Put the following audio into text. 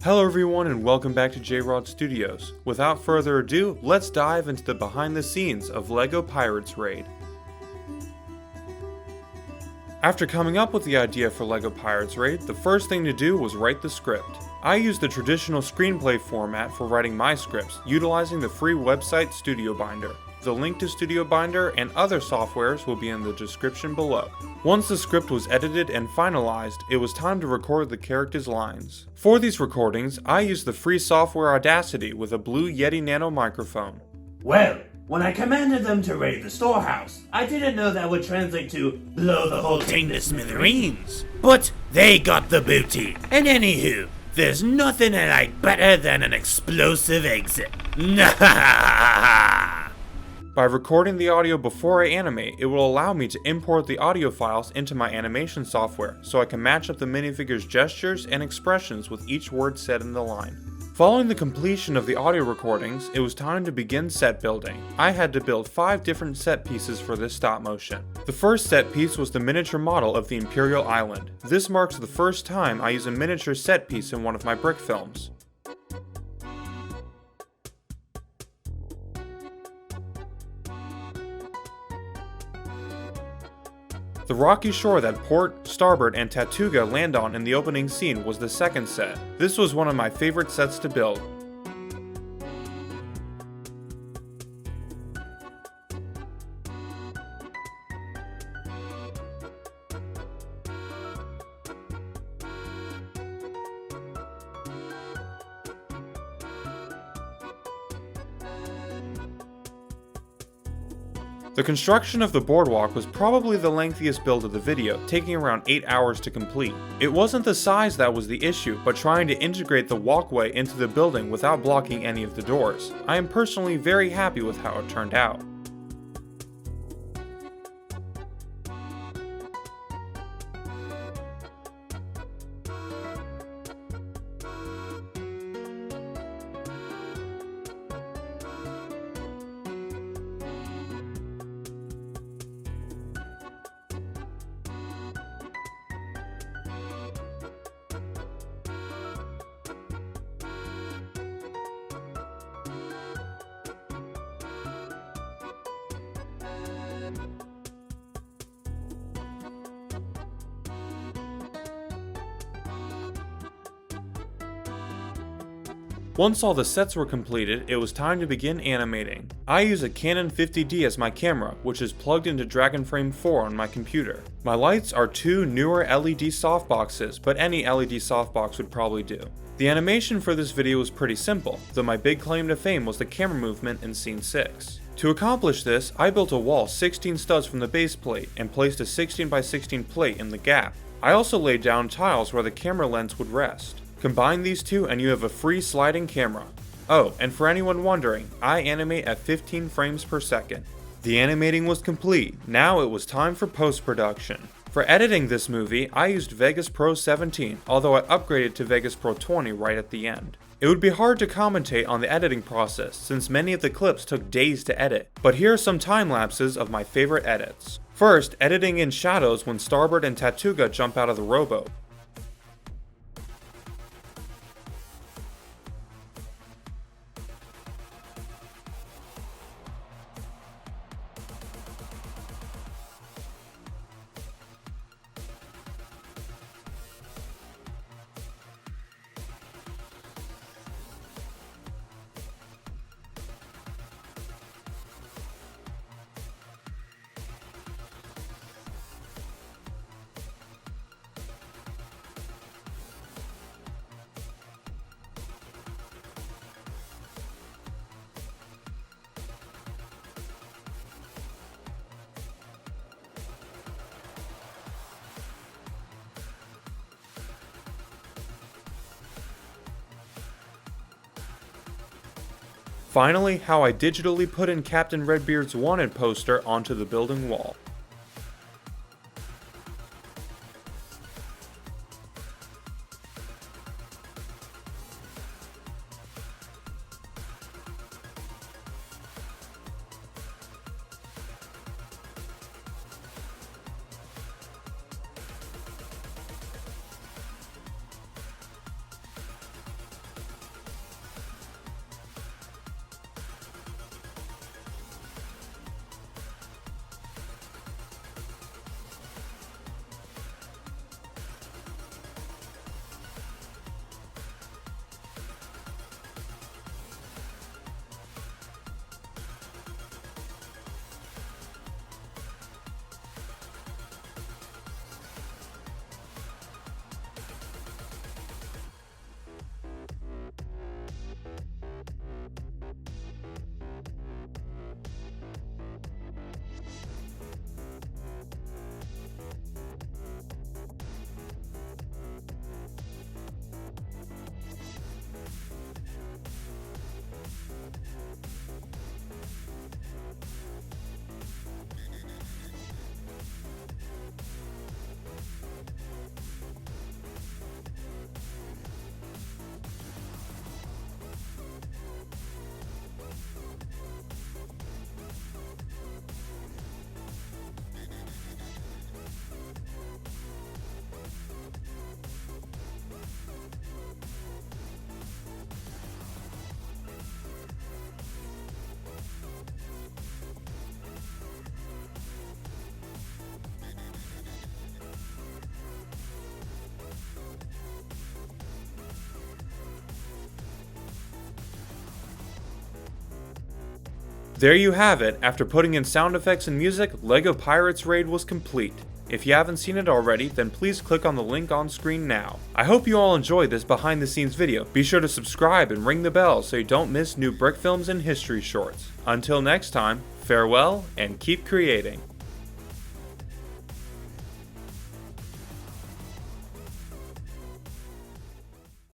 Hello everyone and welcome back to J-Rod Studios. Without further ado, let's dive into the behind the scenes of LEGO Pirates Raid. After coming up with the idea for LEGO Pirates Raid, the first thing to do was write the script. I used the traditional screenplay format for writing my scripts, utilizing the free website Studio Binder. The link to Studio Binder and other softwares will be in the description below. Once the script was edited and finalized, it was time to record the characters' lines. For these recordings, I used the free software Audacity with a Blue Yeti Nano microphone. Well, when I commanded them to raid the storehouse, I didn't know that would translate to blow the whole thing to smithereens. But they got the booty. And anywho, there's nothing I like better than an explosive exit. By recording the audio before I animate, it will allow me to import the audio files into my animation software, so I can match up the minifigure's gestures and expressions with each word said in the line. Following the completion of the audio recordings, it was time to begin set building. I had to build 5 different set pieces for this stop motion. The first set piece was the miniature model of the Imperial Island. This marks the first time I use a miniature set piece in one of my brick films. The rocky shore that Port, Starboard, and Tortuga land on in the opening scene was the second set. This was one of my favorite sets to build. The construction of the boardwalk was probably the lengthiest build of the video, taking around 8 hours to complete. It wasn't the size that was the issue, but trying to integrate the walkway into the building without blocking any of the doors. I am personally very happy with how it turned out. Once all the sets were completed, it was time to begin animating. I use a Canon 50D as my camera, which is plugged into Dragonframe 4 on my computer. My lights are 2 newer LED softboxes, but any LED softbox would probably do. The animation for this video was pretty simple, though my big claim to fame was the camera movement in scene 6. To accomplish this, I built a wall 16 studs from the base plate and placed a 16x16 plate in the gap. I also laid down tiles where the camera lens would rest. Combine these two and you have a free sliding camera. Oh, and for anyone wondering, I animate at 15 frames per second. The animating was complete, now it was time for post-production. For editing this movie, I used Vegas Pro 17, although I upgraded to Vegas Pro 20 right at the end. It would be hard to commentate on the editing process since many of the clips took days to edit, but here are some time lapses of my favorite edits. First, editing in shadows when Starboard and Tortuga jump out of the rowboat. Finally, how I digitally put in Captain Redbeard's wanted poster onto the building wall. There you have it. After putting in sound effects and music, LEGO Pirates Raid was complete. If you haven't seen it already, then please click on the link on screen now. I hope you all enjoyed this behind the scenes video. Be sure to subscribe and ring the bell so you don't miss new brick films and history shorts. Until next time, farewell and keep creating.